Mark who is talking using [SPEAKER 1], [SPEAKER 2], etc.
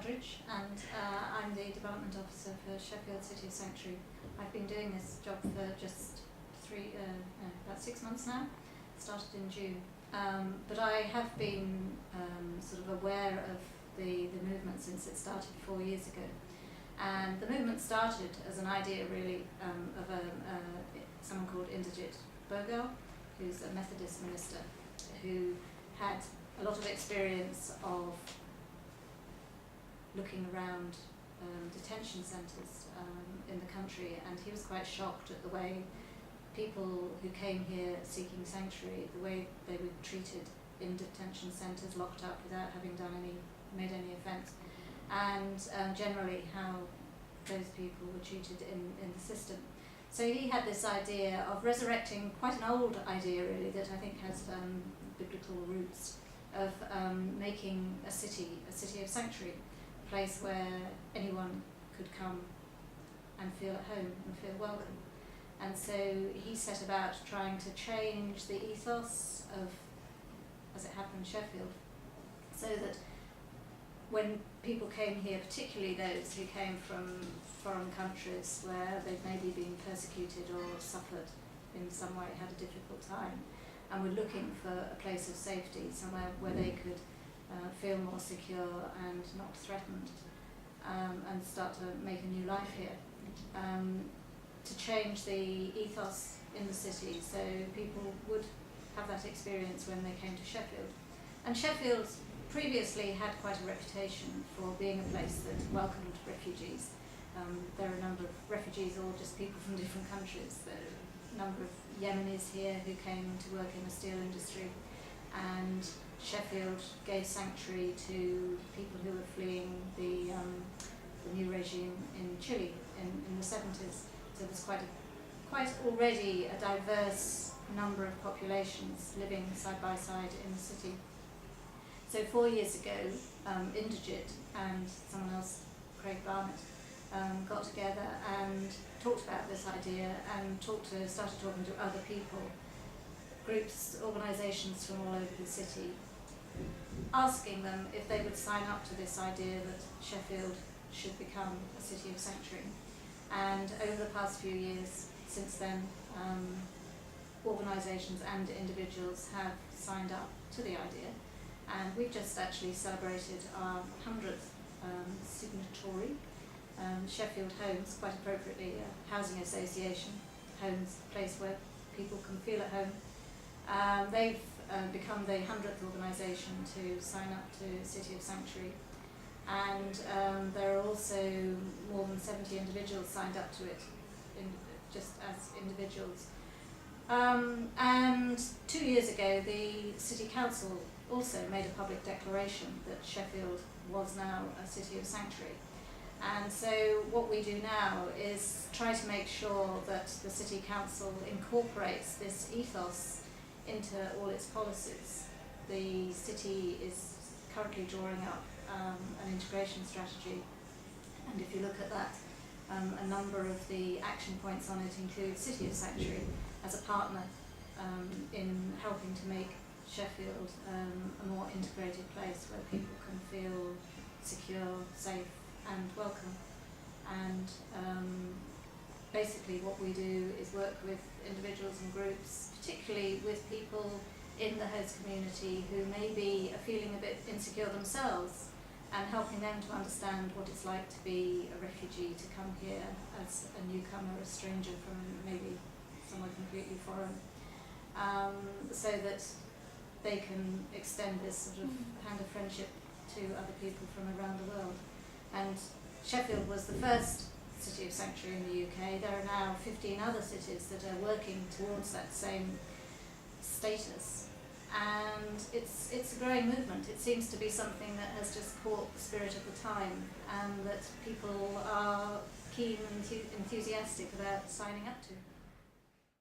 [SPEAKER 1] Holdridge, and I'm the Development Officer for Sheffield City of Sanctuary. I've been doing this job for just about 6 months now. Started in June, but I have been sort of aware of the movement since it started 4 years ago. And the movement started as an idea really of someone called Inderjit Bogal, who's a Methodist minister who had a lot of experience of looking around detention centres in the country, and he was quite shocked at the way people who came here seeking sanctuary, the way they were treated in detention centres, locked up without having made any offence, and generally how those people were treated in the system. So he had this idea of resurrecting quite an old idea really that I think has biblical roots, of making a city of sanctuary, a place where anyone could come and feel at home and feel welcome. And so he set about trying to change the ethos of, as it happened in Sheffield, so that when people came here, particularly those who came from foreign countries where they'd maybe been persecuted or suffered in some way, had a difficult time, and were looking for a place of safety, somewhere where they could feel more secure and not threatened, and start to make a new life here. To change the ethos in the city so people would have that experience when they came to Sheffield. And Sheffield previously had quite a reputation for being a place that welcomed refugees. There are a number of refugees, or just people from different countries. There are a number of Yemenis here who came to work in the steel industry, and Sheffield gave sanctuary to people who were fleeing the new regime in Chile in the 70s. So there's quite already a diverse number of populations living side by side in the city. So 4 years ago, Inderjit and someone else, Craig Barnett, got together and talked about this idea and started talking to other people, groups, organisations from all over the city, asking them if they would sign up to this idea that Sheffield should become a city of sanctuary. And over the past few years, since then, organisations and individuals have signed up to the idea. And we've just actually celebrated our 100th signatory. Sheffield Homes, quite appropriately, a housing association, homes, a place where people can feel at home. They've become the 100th organisation to sign up to City of Sanctuary. And there are also more than 70 individuals signed up to it, just as individuals. And 2 years ago, the City Council also made a public declaration that Sheffield was now a city of sanctuary. And so what we do now is try to make sure that the City Council incorporates this ethos into all its policies. The city is currently drawing up an integration strategy, and if you look at that, a number of the action points on it include City of Sanctuary as a partner in helping to make Sheffield a more integrated place where people can feel secure, safe and welcome. And basically what we do is work with individuals and groups, particularly with people in the host community who maybe are feeling a bit insecure themselves, and helping them to understand what it's like to be a refugee, to come here as a newcomer, a stranger from maybe somewhere completely foreign, so that they can extend this sort of hand of friendship to other people from around the world. And Sheffield was the first city of sanctuary in the UK. There are now 15 other cities that are working towards that same status. And it's a growing movement. It seems to be something that has just caught the spirit of the time, and that people are keen and enthusiastic about signing up to.